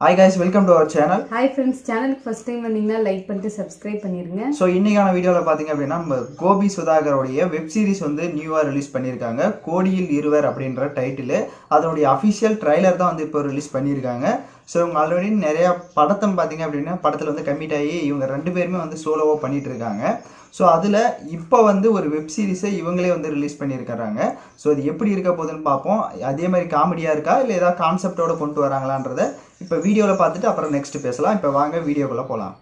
Hi guys, welcome to our channel. Hi friends, channel first time வந்தீங்கன்னா like பண்ணிட்டு subscribe பண்ணிருங்க. So இன்னைக்கான வீடியோல பாத்தீங்க அப்படினா நம்ம கோபி சுதாகரோட வெப் சீரிஸ் வந்து நியூவா ரிலீஸ் பண்ணிருக்காங்க. கோடியில் இருவர் அப்படிங்கற டைட்டில். அதோட அபிஷியல் ட்ரைலர் தான் வந்து இப்போ ரிலீஸ் பண்ணிருக்காங்க. ஸோ இவங்க ஆல்ரெடி நிறைய படத்தம் பார்த்தீங்க அப்படின்னா படத்தில் வந்து கமிட் ஆகி இவங்க ரெண்டு பேருமே வந்து சோலோவாக பண்ணிட்டு இருக்காங்க. ஸோ அதில் இப்போ வந்து ஒரு வெப் சீரிஸை இவங்களே வந்து ரிலீஸ் பண்ணியிருக்கிறாங்க. ஸோ அது எப்படி இருக்க போகுதுன்னு பார்ப்போம். அதே மாதிரி காமெடியாக இருக்கா இல்லை ஏதாவது கான்செப்டோட கொண்டு வராங்களான்றதை இப்போ வீடியோவில் பார்த்துட்டு அப்புறம் நெக்ஸ்ட் பேசலாம். இப்போ வாங்க வீடியோக்குள்ளே போகலாம்.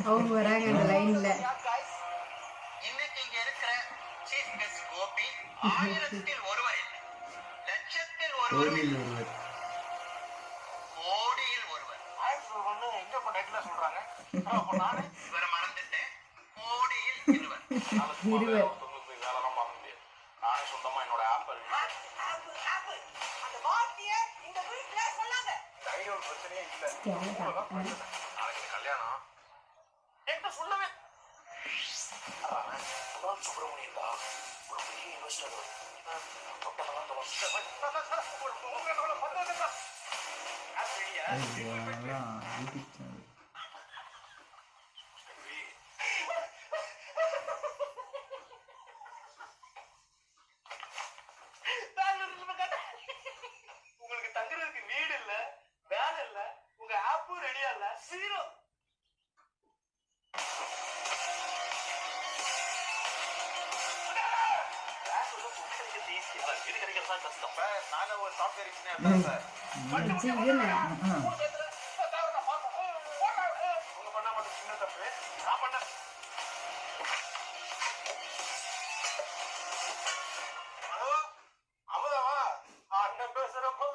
அவங்க வராங்க அந்த லைன்ல. இன்னைக்கு இங்க இருக்கிற சீஃப் கெஸ்ட் கோபி 1000 ஒருவர் இல்லை, லட்சத்தில் ஒருவர், கோடியில் ஒருவர். எங்க கொண்டாட்டில சொல்றாங்க, நானே இவர மறந்துட்டேன். கோடியில் இருவர் வேலைலாம் பார்க்க முடியாது. நானே சொந்தமா என்னோட ஆப்பிள் அந்த வார்த்தையை இந்த வீட்டுல சொல்லாத. தைரியம் பிரச்சனையே இல்ல. நாளைக்கு கல்யாணம் என்கிட்ட சொல்லவே. சுப்பிரமணியன் தான் ஒரு பெரிய இன்வெஸ்டர். உங்களுக்கு தங்குறதுக்கு வீடு இல்ல, வேலை இல்ல, உங்க ஆப்பும் ரெடியா இல்ல, ஜீரோ. வீடு கிடைக்கிறதா கஷ்டம். நானே ஒரு சாஃப்ட்வேர் இன்ஜினியர் சார். உங்க பண்ணா மட்டும் சின்ன தப்பு, நான் பண்ண. ஹலோ அமுதாவா? அண்ணன் பேசுறப்போ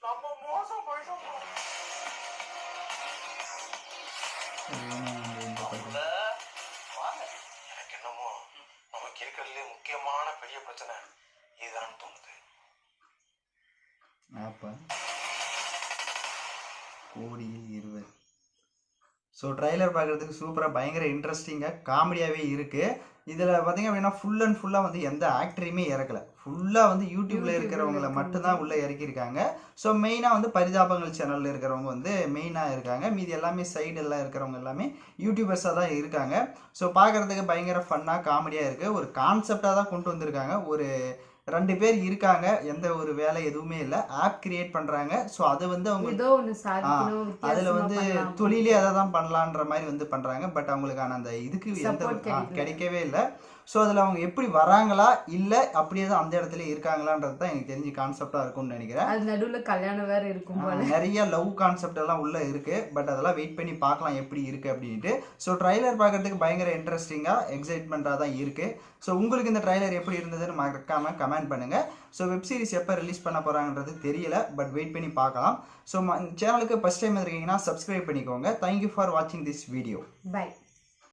நம்ம மோசம் போயிட்டோம். எனக்கு என்னமோ நமக்கு இருக்கிறதுலே முக்கியமான பெரிய பிரச்சனை இதுதான் தோணுது. கோடியில் இருவர். ஸோ ட்ரைலர் பார்க்குறதுக்கு சூப்பராக பயங்கர இன்ட்ரெஸ்டிங்காக காமெடியாகவே இருக்குது. இதில் பார்த்தீங்க அப்படின்னா ஃபுல் அண்ட் ஃபுல்லாக வந்து எந்த ஆக்டரையுமே இறக்கலை. ஃபுல்லாக வந்து யூடியூப்பில் இருக்கிறவங்கள மட்டும்தான் உள்ளே இறக்கியிருக்காங்க. ஸோ மெயினாக வந்து பரிதாபங்கள் சேனலில் இருக்கிறவங்க வந்து மெயினாக இருக்காங்க. மீதி எல்லாமே சைடெல்லாம் இருக்கிறவங்க எல்லாமே யூடியூபர்ஸாக தான் இருக்காங்க. ஸோ பார்க்குறதுக்கு பயங்கர ஃபன்னாக காமெடியாக இருக்குது. ஒரு கான்செப்டாக தான் கொண்டு வந்திருக்காங்க. ஒரு 2 பேர் இருக்காங்க, எந்த ஒரு வேலை எதுவுமே இல்லை, ஆப் கிரியேட் பண்ணுறாங்க. ஸோ அது வந்து அவங்க அதில் வந்து தொழிலே அதை தான் பண்ணலான்ற மாதிரி வந்து பண்ணுறாங்க. பட் அவங்களுக்கான அந்த இதுக்கு எந்த கிடைக்கவே இல்லை. ஸோ அதில் அவங்க எப்படி வராங்களா இல்லை அப்படியே தான் அந்த இடத்துல இருக்காங்களான்றது தான் எனக்கு தெரிஞ்சு கான்செப்டாக இருக்கும்னு நினைக்கிறேன். அது நடுவில் கல்யாணம் வேறு இருக்கும், நிறைய லவ் கான்செப்ட் எல்லாம் உள்ளே இருக்குது. பட் அதெல்லாம் வெயிட் பண்ணி பார்க்கலாம் எப்படி இருக்குது அப்படின்ட்டு. ஸோ ட்ரைலர் பார்க்குறதுக்கு பயங்கர இன்ட்ரெஸ்டிங்காக எக்ஸைட்மெண்ட்டாக தான் இருக்குது. ஸோ உங்களுக்கு இந்த ட்ரைலர் எப்படி இருந்ததுன்னு மறக்காமல் கமெண்ட் பண்ணுங்கள். ஸோ வெப் சீரிஸ் எப்போ ரிலீஸ் பண்ண போகிறாங்கன்றது தெரியல, பட் வெயிட் பண்ணி பார்க்கலாம். ஸோ சேனலுக்கு ஃபஸ்ட் டைம் இருக்கீங்கன்னா சப்ஸ்கிரைப் பண்ணிக்கோங்க. தேங்க்யூ ஃபார் வாட்சிங் திஸ் வீடியோ. பை.